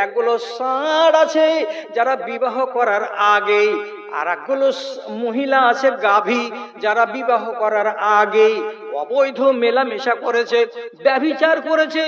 একগুলো ষাঁড় আছে যারা বিবাহ করার আগেই, আর একগুলো মহিলা আছে গাভী যারা বিবাহ করার আগেই অবৈধ মেলামেশা করেছে, ব্যভিচার করেছে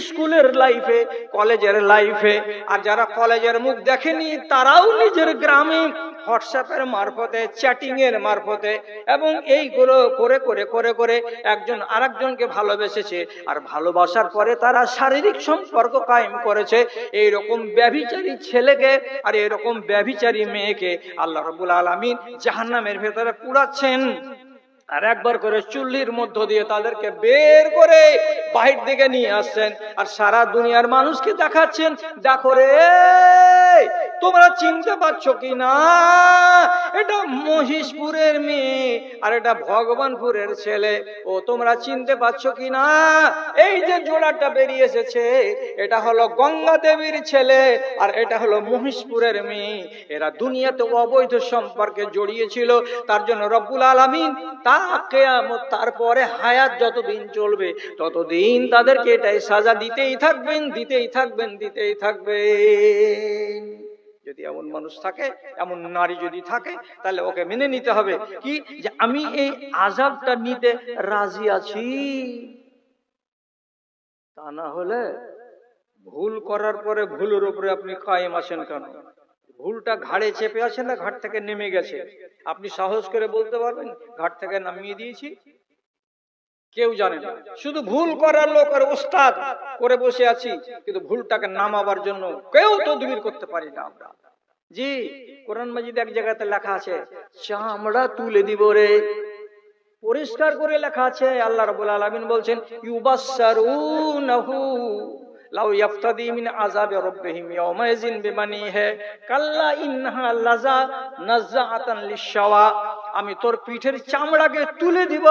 স্কুলের লাইফে, কলেজের লাইফে। আর যারা কলেজের মুখ দেখেনি তারাও নিজের গ্রামে হোয়াটসঅ্যাপের মারফতে, চ্যাটিং এর মারফতে এবং এইগুলো করে করে করে করে একজন আরেকজনকে ভালোবেসেছে, আর ভালোবাসার পরে তারা শারীরিক সম্পর্ক কায়েম করেছে। এইরকম ব্যভিচারী ছেলেকে আর এরকম ব্যভিচারী মেয়েকে আল্লাহ রাব্বুল আলামিন জাহান্নামের ভেতরে পুড়াচ্ছেন, আর একবার করে চুল্লির মধ্য দিয়ে তাদেরকে বের করে বাহির দিকে নিয়ে আসছেন, আর সারা দুনিয়ার মানুষকে দেখাচ্ছেন, দেখো রে তোমরা চিনতে পারছো কি না, এটা মহিষপুরের মেয়ে আর এটা ভগবানপুরের ছেলে। ও তোমরা চিনতে পারছো কি না, এই যে জোড়াটা বেরিয়ে এসেছে এটা হলো গঙ্গা দেবীর ছেলে আর এটা হলো মহিষপুরের মেয়ে। এরা দুনিয়াতে অবৈধ সম্পর্কে জড়িয়েছিল, তার জন্য রব্বুল আলামিন তারপরে হায়াত যতদিন চলবে ততদিন তাদেরকে এটাই সাজা দিতেই থাকবেন, দিতেই থাকবেন, দিতেই থাকবেন। যদি এমন মানুষ থাকে, এমন নারী যদি থাকে, তাহলে ওকে মেনে নিতে হবে কি, যে আমি এই আযাবটা নিতে রাজি আছি। তা না হলে ভুল করার পরে ভুলের উপরে আপনি কায়েম আছেন কেন? ভুলটা ঘাড়ে চেপে আছে না ঘাট থেকে নেমে গেছে? আপনি সাহস করে বলতে পারবেন ঘাট থেকে নামিয়ে দিয়েছি? কেউ জানে না, শুধু ভুল করার লোক আর ওস্তাদ করে বসে আছি, কিন্তু ভুলটাকে নামাবার জন্য কেউ তদবির করতে পারি না আমরা। জি, কোরআন মাজিদ এক জায়গাতে লেখা আছে, চামড়া তুলে দিব রে, পরিষ্কার করে লেখা আছে। আল্লাহ রাব্বুল আলামিন বলছেন, ইউবাসসারুনাহু লাউ ইয়াফতাদি মিন আযাবি রাব্বিহিম ইয়াওমাইযিন বিমানিহি কাল্লা ইন্নাহা লাযা নাযাআতান লিশাওয়া। আমি তোর পিঠের চামড়াকে তুলে দিব,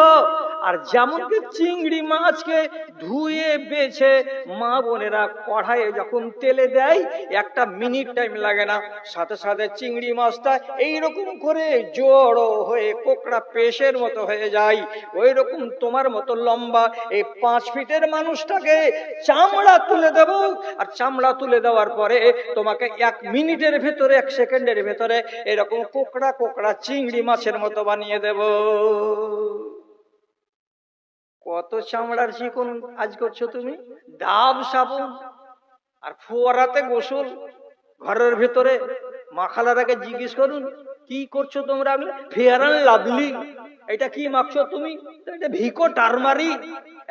আর যেমনকি চিংড়ি মাছকে ধুয়ে বেছে মা বোনেরা কড়াইয়ে যখন তেলে দেয়, একটা মিনিট টাইম লাগে না, সাথে সাথে চিংড়ি মাছটা এইরকম করে জড়ো হয়ে কোকড়া পেশের মতো হয়ে যায়। ওই রকম তোমার মতো লম্বা এই 5 ফিটের মানুষটাকে চামড়া তুলে দেব, আর চামড়া তুলে দেওয়ার পরে তোমাকে 1 মিনিটের ভেতরে, 1 সেকেন্ডের ভেতরে এরকম কোকড়া কোকড়া চিংড়ি মাছের মতো বানিয়ে দেব। কত চামড়ার চিকন আজ করছো তুমি, ডাব সাবুন আর ফোয়ারাতে গোসল ঘরের ভেতরে। মা খালারাকে জিজ্ঞেস করুন কি করছো তোমরা, ফেয়ার অ্যান্ড লাভলি, এটা কি মাখছো তুমি? এটা ভিকো টারমারি।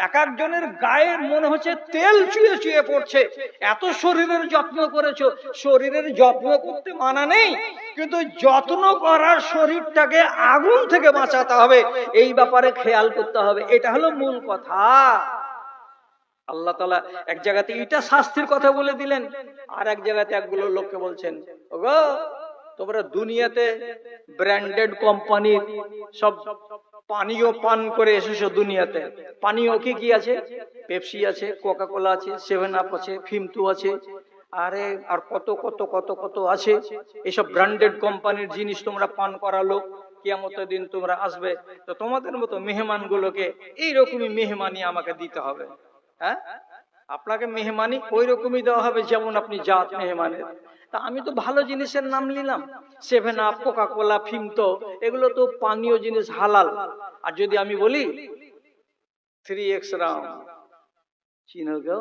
এক একজনের গায়ে মনে হচ্ছে তেল চুয়ে চুয়ে পড়ছে, এত শরীরের যত্ন করেছো। শরীরের যত্ন করতে মানা নেই, কিন্তু যত্ন করার শরীরটাকে আগুন থেকে বাঁচাতে হবে, এই ব্যাপারে খেয়াল করতে হবে। এটা হলো মূল কথা। আল্লাহ তাআলা এক জায়গাতে এটা শাস্তির কথা বলে দিলেন, আর এক জায়গাতে একগুলো লোককে বলছেন, ওগো তোমরা দুনিয়াতে ব্র্যান্ডেড কোম্পানির সব পানীয় পান করে এসেছো। দুনিয়াতে পানীয় কি কি আছে? পেপসি আছে, কোকা কোলা আছে, 7 আপ আছে, ফিমতু আছে, আরে আর কত কত কত কত আছে। এইসব ব্র্যান্ডেড কোম্পানির জিনিস তোমরা পান করালো, কিয়ামতের দিন তোমরা আসবে, তো তোমাদের মতো মেহমানগুলোকে এইরকমই মেহমানি আমাকে দিতে হবে। হ্যাঁ, আপনাকে মেহমানি ওই রকমই দেওয়া হবে যেমন আপনি জাত মেহমানের। তা আমি তো ভালো জিনিসের নাম নিলাম, 7 আপ, কোকা কোলা, ফিমতো, এগুলো তো পানীয় জিনিস, হালাল। আর যদি আমি বলি 3x রাম, চিনো গো?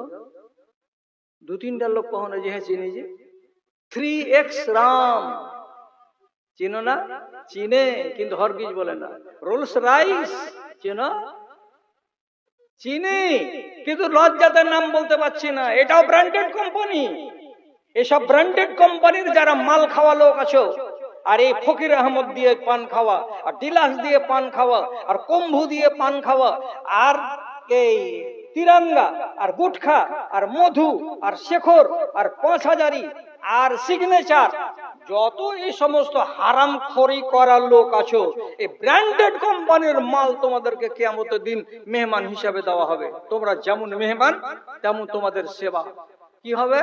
2-3টা লোক কখনো যে হ্যাঁ চিনি, যে 3x রাম চিনো না? চিনে, কিন্তু হরগিজ বলে না। রোলস রাইস চিনো? চিনি, কিন্তু লজ্জাতে নাম বলতে পারছি না। এটাও ব্র্যান্ডেড কোম্পানি। এসব ব্র্যান্ডেড কোম্পানির যারা মাল খাওয়া লোক আছো, আর এই ফকির আহমদ দিয়ে পান খাওয়া, আর ডিলাক্স দিয়ে পান খাওয়া, আর কম্বু দিয়ে পান খাওয়া, আর এই তিরঙ্গা, আর গুটখা, আর মধু, আর শেখর, আর 5000ই, আর সিগনেচার, যত এই সমস্ত হারাম খরি করার লোক আছো, এই ব্র্যান্ডেড কোম্পানির মাল তোমাদেরকে কিয়ামতের দিন মেহমান হিসাবে দেওয়া হবে। তোমরা যেমন মেহমান তেমন তোমাদের সেবা। কি হবে?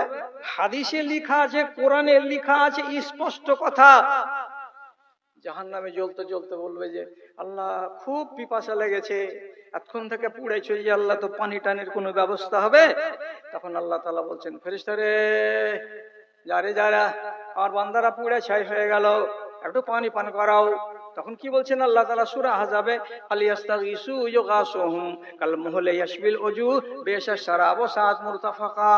হাদিসে লেখা আছে, কোরআনে লেখা আছে, স্পষ্ট কথা। জাহান্নামে জ্বলতে জ্বলতে বলবে যে আল্লাহ খুব পিপাসা লেগেছে, এতক্ষণ থেকে পুড়েছে, যে আল্লাহ তো পানি টানির কোনো ব্যবস্থা হবে? তখন আল্লাহ তাআলা বলছেন, ফেরেশতারে যারে যারা আমার বান্দারা পুড়ে ছাই হয়ে গেল, একটু পানি পান করাও। তখন কি বলছেন আল্লাহ তাআলা সূরা আহজাবে, আলিয়াস্তাগিসু ইউগাসুহুম কালমুহলি ইয়াশবিল উজু বিশা শারাব সাত মুরতাফাকা।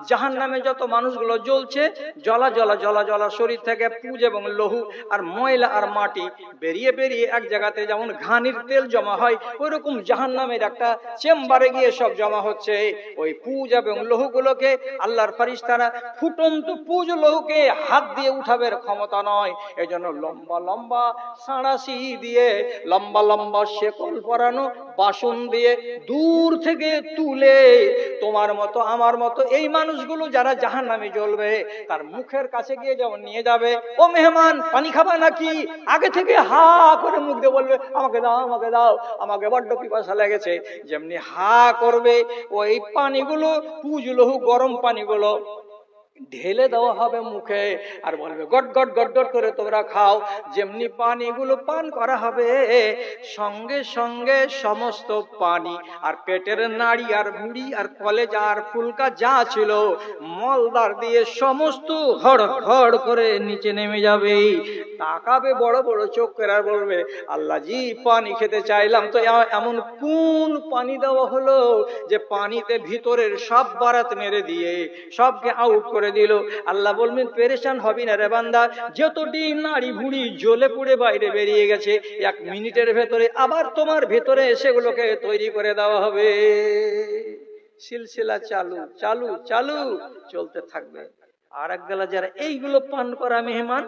জাহান্নামে যত মানুষগুলো জ্বলছে, জ্বলা জ্বলা জ্বলা জ্বলা শরীর থেকে পুজ এবং লহু আর ময়লা আর মাটি বেরিয়ে বেরিয়ে এক জায়গাতে যেমন ঘানির তেল জমা হয়, ওইরকম জাহান্নামের একটা চেম্বারে গিয়ে সব জমা হচ্ছে। ওই পুজ এবং লহুগুলোকে আল্লাহর ফেরেশতারা ফুটন্ত পুজ লহুকে হাত দিয়ে উঠাবের ক্ষমতা নয়, এজন্য লম্বা লম্বা সাঁড়াশি দিয়ে লম্বা লম্বা শেকল পরানো বাসন দিয়ে দূর থেকে তুলে তোমার মতো আমার মতো এই মানুষগুলো যারা জাহান্নামে জ্বলবে তার মুখের কাছে গিয়ে যেমন নিয়ে যাবে, ও মেহমান পানি খাবা নাকি, আগে থেকে হা করে মুখ দিয়ে বলবে আমাকে দাও আমাকে দাও, আমাকে বড্ড পিপাসা লেগেছে, যেমনি হা করবে ওই পানিগুলো পুজ লহু গরম পানিগুলো ঢেলে দেওয়া হবে মুখে আর বলবে গট গট গট গট করে তোমরা খাও। যেমনি পানিগুলো পান করা হবে, সঙ্গে সঙ্গে সমস্ত পানি আর পেটের নাড়ি আর ভুঁড়ি আর কলেজা আর ফুলকা যা ছিল মলদার দিয়ে সমস্ত হড় হড় করে নিচে নেমে যাবে। তাকাবে বড় বড় চোখ করে আর বলবে আল্লাহ জি পানি খেতে চাইলাম, তো এমন কোন পানি দেওয়া হলো যে পানিতে ভিতরের সব বারাত মেরে দিয়ে সবকে আউট করে দিল। আল্লাহ বলবেন পেরেশান হবি না রে বান্দা, যতটি নাড়ি ভুঁড়ি জ্বলে পুড়ে বাইরে বেরিয়ে গেছে, 1 মিনিটের ভেতরে আবার তোমার ভেতরে সেগুলোকে তৈরি করে দেওয়া হবে। সিলসিলা চালু চালু চালু চলতে থাকবে। আর এক বেলা যারা এইগুলো পান করা মেহমান,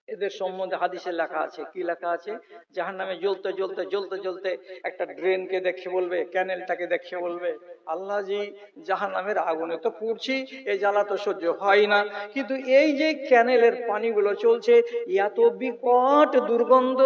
এদের সম্বন্ধে হাদিসে লেখা আছে, কি লেখা আছে, জাহান্নামে জ্বলতে জ্বলতে জ্বলতে জ্বলতে একটা ড্রেনকে দেখে বলবে, ক্যানেলটাকে দেখে বলবে আল্লাহ জি জাহান্নামের আগুনে তো পুড়ছি, এই জ্বালা তো সহ্য হয় না, কিন্তু এই যে ক্যানেলের পানিগুলো চলছে এত বিকট দুর্গন্ধ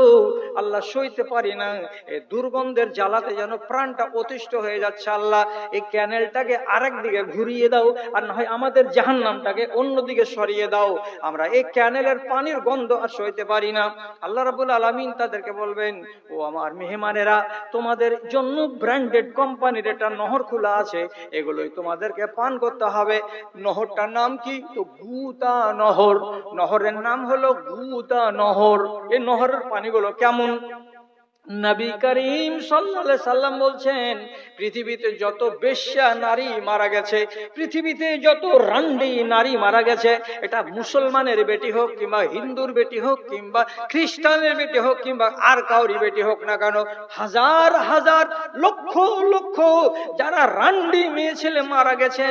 আল্লাহ সইতে পারি না, এই দুর্গন্ধের জ্বালাতে যেন প্রাণটা অতিষ্ঠ হয়ে যাচ্ছে, আল্লাহ এই ক্যানেলটাকে আরেক দিকে ঘুরিয়ে দাও, আর না হয় আমাদের জাহান্নামটাকে অন্যদিকে সরিয়ে দাও, আমরা এই ক্যানেলের পানির গন্ধ আর সইতে পারি না। আল্লাহ রাব্বুল আলামিন তাদেরকে বলবেন ও আমার মেহমানেরা, তোমাদের জন্য ব্র্যান্ডেড কোম্পানির একটা নহর খোলা আছে, এগুলোই তোমাদেরকে পান করতে হবে। নহরটার নাম কি? তো গুতা নহর। নহরের নাম হলো গুতা নহর। এই নহরের পানিগুলো কেমন? নবী করিম সাল্লাল্লাহু আলাইহি সাল্লাম বলছেন পৃথিবীতে যত বেশ্যা নারী মারা গেছে, পৃথিবীতে যত রান্ডি নারী মারা গেছে, এটা মুসলমানের বেটি হোক কিংবা হিন্দুর বেটি হোক কিংবা খ্রিস্টানের বেটি হোক কিংবা আর কাউরি বেটি হোক না কেন, হাজার হাজার লক্ষ লক্ষ যারা রান্ডি মেয়ে ছেলে মারা গেছে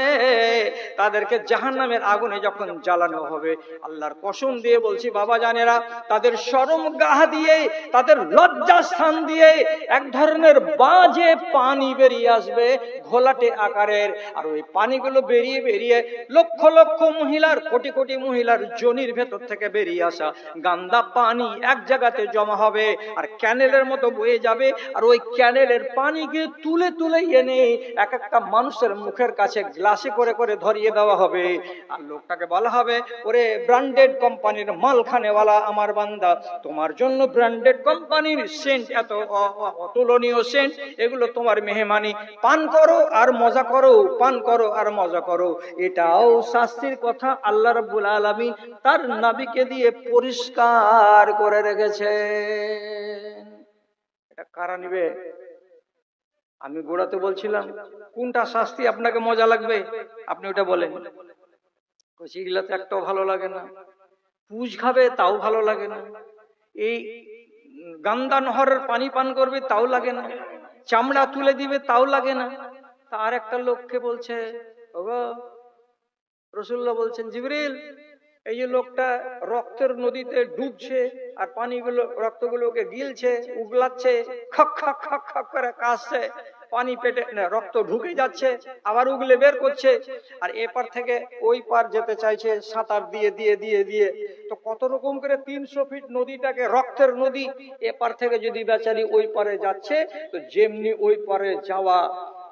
তাদেরকে জাহান্নামের আগুনে যখন জ্বালানো হবে, আল্লাহর কসম দিয়ে বলছি বাবা জানেরা, তাদের শরম গাহ দিয়ে তাদের লজ্জা স্থান দিয়ে এক ধরনের বাজে পানি বেরিয়ে আসবে ঘোলাটে আকারের, আর ওই পানিগুলো বেরিয়ে বেরিয়ে লক্ষ লক্ষ মহিলার কোটি কোটি মহিলার যোনির ভেতর থেকে বেরিয়ে আসা গান্দা পানি এক জায়গাতে জমা হবে আর ক্যানেলের মতো বয়ে যাবে, আর ওই ক্যানেলের পানিকে তুলে তুলে এনে এক একটা মানুষের মুখের কাছে গ্লাসে করে করে ধরিয়ে দেওয়া হবে, আর লোকটাকে বলা হবে ওরে ব্র্যান্ডেড কোম্পানির মালখানেওয়ালা আমার বান্দা, তোমার জন্য ব্র্যান্ডেড কোম্পানির সেন্ট, এত অতুলনীয় সেন্ট, এগুলো তোমার মেহমানি, পান করো আর মজা করো, পান করো আর মজা করো। এটাও শাস্তির কথা আল্লাহ রাব্বুল আলামিন তার নবীকে দিয়ে পরিষ্কার করে রেখেছে। এটা কারা নিবে? আমি গোড়াতে বলছিলাম কোনটা শাস্তি আপনাকে মজা লাগবে আপনি ওটা বলেন। কচিগুলাতে একটাও ভালো লাগে না, পুজ খাবে তাও ভালো লাগে না, এই গান্দা নহরের পানি পান করবে তাও লাগে না, চামড়া তুলে দিবে তাও লাগে না। তার একটা লোককে বলছে ওগো রাসূলুল্লাহ বলছেন জিবরিল, এই যে লোকটা রক্তের নদীতে ডুবছে আর পানিগুলো রক্তগুলোকে গিলছে, উগলাচ্ছে, খক খক খক খক করে কাশছে, পানি পেটে রক্ত ঢুকে যাচ্ছে আবার উগলে বের করছে, আর এপার থেকে ওই পার যেতে চাইছে সাঁতার দিয়ে দিয়ে দিয়ে দিয়ে, তো কত রকম করে 300 ফিট নদীটাকে রক্তের নদী, এপার থেকে যদি বেচারি ওই পারে যাচ্ছে তো যেমনি ওই পারে যাওয়া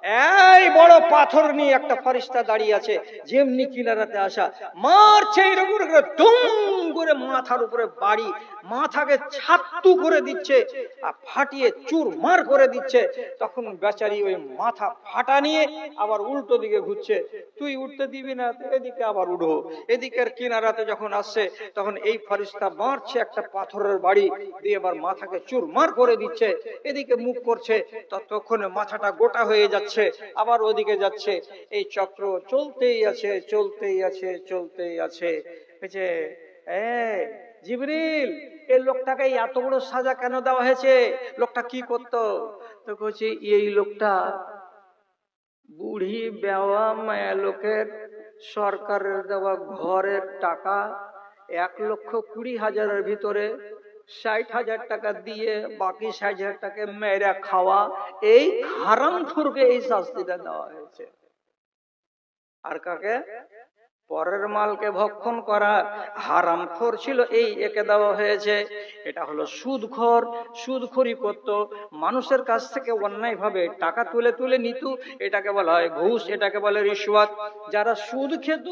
এই বড় পাথর নিয়ে একটা ফেরেশতা দাঁড়িয়ে আছে, যেমনি কিনারাতে আসা মারছে এরকম করে দুম করে মাথার উপরে বাড়ি, মাথাকে ছাত্তু করে দিচ্ছে আর ফাটিয়ে চুরমার করে দিচ্ছে। তখন বেচারি ওই মাথা ফাটা নিয়ে আবার উল্টো দিকে ঘুরছে, তুই উঠতে দিবি না, এদিকে আবার উঠো। এদিকের কিনারাতে যখন আসছে তখন এই ফেরেশতা মারছে একটা পাথরের বাড়ি দিয়ে, আবার মাথাকে চুরমার করে দিচ্ছে, এদিকে মুখ করছে, ততক্ষণে মাথাটা গোটা হয়ে যাচ্ছে, আবার ওদিকে যাচ্ছে। এই চক্র চলতেই আছে, চলতেই আছে, চলতেই আছে। যে জিবরিল, এই লোকটাকে এত বড় সাজা কেন দেওয়া হয়েছে? লোকটা কি করতো? তো বলছি, এই লোকটা বুড়ি বেওয়া মায়া লোকের সরকারের দেওয়া ঘরের টাকা 1,20,000-এর ভিতরে 60,000 টাকা দিয়ে বাকি 60,000 টাকা মেরে খাওয়া, এই হারামখোরকে এই শাস্তিটা দেওয়া হয়েছে। আর কাকে? পরের মালকে ভক্ষণ করা হারামখোর ছিল, এই একে দেওয়া হয়েছে। এটা হলো সুদখোর, সুদখোরি করত, মানুষের কাছ থেকে অন্যায় ভাবে টাকা তুলে তুলে নিত, এটাকে বলা হয় ঘুষ, এটাকে বলে রিশওয়াত। যারা সুদ খেত,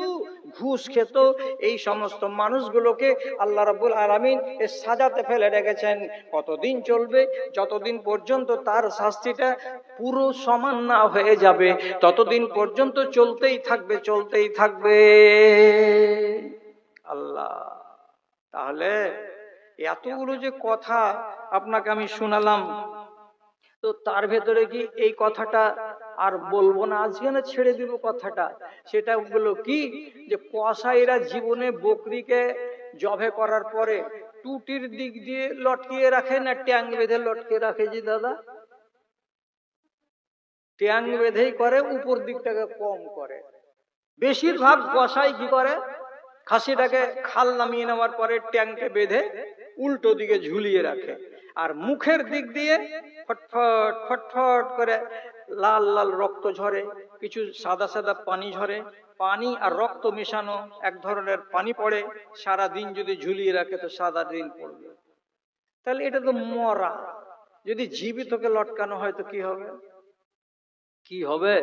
ঘুষ খেত, এই সমস্ত মানুষগুলোকে আল্লাহ রাব্বুল আলামিন এই সাজাতে ফেলে রেখেছেন। কতদিন চলবে? যতদিন পর্যন্ত তার শাস্তিটা পুরো সমান না হয়ে যাবে, ততদিন পর্যন্ত চলতেই থাকবে, চলতেই থাকবে। আল্লাহ, তাহলে এতগুলো যে কথা আপনাকে আমি শোনালাম, তো তার ভেতরে কি এই কথাটা আর বলবো না আজকে, না ছেড়ে দিব কথাটা? সেটা হলো কি, যে কসাইরা জীবনে বকরিকে জবে করার পরে টুটির দিক দিয়ে লটকিয়ে রাখে না ট্যাং বেঁধে লটকিয়ে রাখে? জি দাদা, ট্যাং বেঁধেই করে, উপর দিকটাকে কম করে। বেশিরভাগ কসাই কি করে, খাসিটাকে খাল নামিয়ে নেওয়ার পরে ট্যাংকে বেঁধে উল্টো দিকে ঝুলিয়ে রাখে, আর মুখের দিক দিয়ে ফটফট ফটফট করে লাল লাল রক্ত ঝরে, কিছু সাদা সাদা পানি ঝরে, পানি আর রক্ত মেশানো এক ধরনের পানি পড়ে। সারা দিন যদি ঝুলিয়ে রাখে তো সাদা দিন পড়বে। তাহলে এটা তো মরা। যদি জীবিতকে লটকানো হয় তো কি হবে? কি হবে?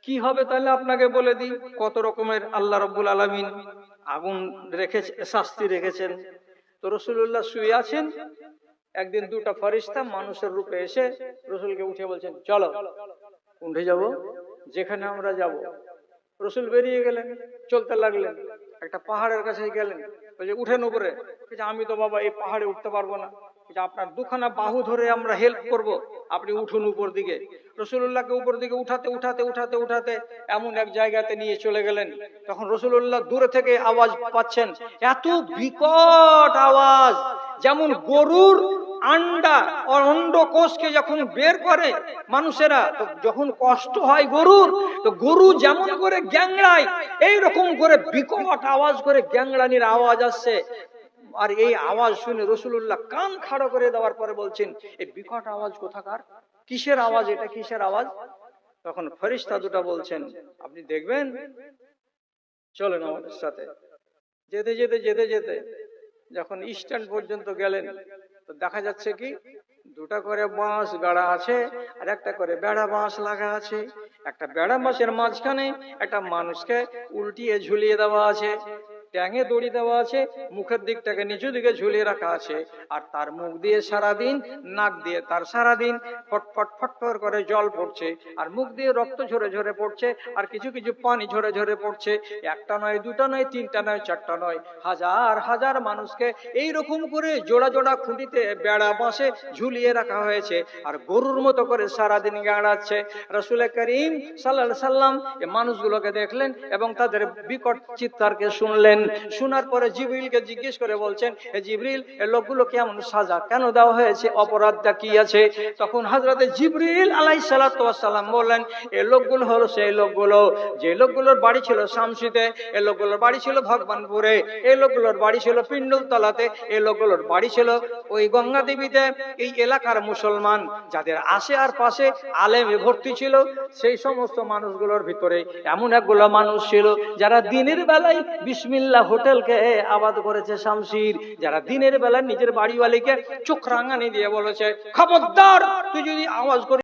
কি হবে? তাহলে আপনাকে বলে দিই কত রকমের আল্লাহ রাব্বুল আলামিন আগুন রেখেছে, শাস্তি রেখেছেন। তো রাসূলুল্লাহ শুয়ে আছেন, একদিন দুটো ফেরেশতা মানুষের রূপে এসে রাসূলকে উঠে বলছেন, চলো। উঠে যাব? যেখানে আমরা যাব। রাসূল বেরিয়ে গেলেন, চলতে লাগলেন, একটা পাহাড়ের কাছে গেলেন, বলছে উঠেন উপরে। আমি তো বাবা এই পাহাড়ে উঠতে পারবো না, আপনার দুখানা বাহু ধরে আমরা হেল্প করব, আপনি উঠুন উপর দিকে। রাসূলুল্লাহকে উপর দিকে উঠাতে উঠাতে উঠাতে উঠাতে এমন এক জায়গাতে নিয়ে চলে গেলেন। তখন রাসূলুল্লাহ দূরে থেকে আওয়াজ পাচ্ছেন, এত বিকট আওয়াজ, যেমন গরুর আন্ডা অন্ডকোষকে যখন বের করে মানুষেরা, তো যখন কষ্ট হয় গরুর, তো গরু যেমন করে গ্যাংড়ায়, এইরকম করে বিকট আওয়াজ করে গ্যাংড়ানির আওয়াজ আসছে। আর এই আওয়াজ শুনে রাসূলুল্লাহ কান খাড়া করে দেওয়ার পরে বলছেন, এই বিকট আওয়াজ কোথাকার? কিসের আওয়াজ এটা? কিসের আওয়াজ? তখন ফেরেশতা দুটো বলছেন, আপনি দেখবেন, চলেন আমাদের সাথে। যেতে যেতে যেতে যেতে যখন স্ট্যান্ড পর্যন্ত গেলেন, তো দেখা যাচ্ছে কি দুটা করে বাঁশ গাড়া আছে, আর একটা করে বেড়া বাঁশ লাগা আছে। একটা বেড়া বাঁশের মাঝখানে একটা মানুষকে উল্টিয়ে ঝুলিয়ে দেওয়া আছে, ট্যাঙে দড়ি দেওয়া আছে, মুখের দিকটাকে নিচু দিকে ঝুলিয়ে রাখা আছে, আর তার মুখ দিয়ে সারাদিন, নাক দিয়ে তার সারাদিন ফটফট ফটফট করে জল পড়ছে, আর মুখ দিয়ে রক্ত ঝরে ঝরে পড়ছে, আর কিছু কিছু পানি ঝরে ঝরে পড়ছে। একটা নয়, দুটা নয়, তিনটা নয়, চারটা নয়, হাজার হাজার মানুষকে এই রকম করে জোড়া জোড়া খুঁটিতে বেড়া বাঁশে ঝুলিয়ে রাখা হয়েছে, আর গরুর মতো করে সারাদিন গাড়াচ্ছে। রাসূল করিম সাল্লাল্লাহু আলাইহি সাল্লাম এই মানুষগুলোকে দেখলেন এবং তাদের বিকট চিৎকারকে শুনলেন। শোনার পরে জিবরিলকে জিজ্ঞেস করে বলছেন, হে জিবরিল, এই লোকগুলো কেমন সাজা কেন দেওয়া হয়েছে? অপরাধটা কি আছে? তখন হযরতে জিবরিল আলাইহিস সালাতু ওয়াস সালাম বললেন, এই লোকগুলো হলো সেই লোকগুলো যে লোকগুলোর বাড়ি ছিল শামসিতে, এই লোকগুলোর বাড়ি ছিল ভগবানপুরে, এই লোকগুলোর বাড়ি ছিল পিন্ডুলতলাতে, এই লোকগুলোর বাড়ি ছিল ওই গঙ্গা দেবীতে। এই এলাকার মুসলমান যাদের আশে আর পাশে আলেমে ভর্তি ছিল, সেই সমস্ত মানুষগুলোর ভিতরে এমন একগুলো মানুষ ছিল যারা দিনের বেলায় বিসমিল্লাহ হোটেলকে আবাদ করেছে শামসির, যারা দিনের বেলা নিজের বাড়িওয়ালিকে চোখ রাঙানি দিয়ে বলেছে, খবরদার তুই যদি আওয়াজ করিস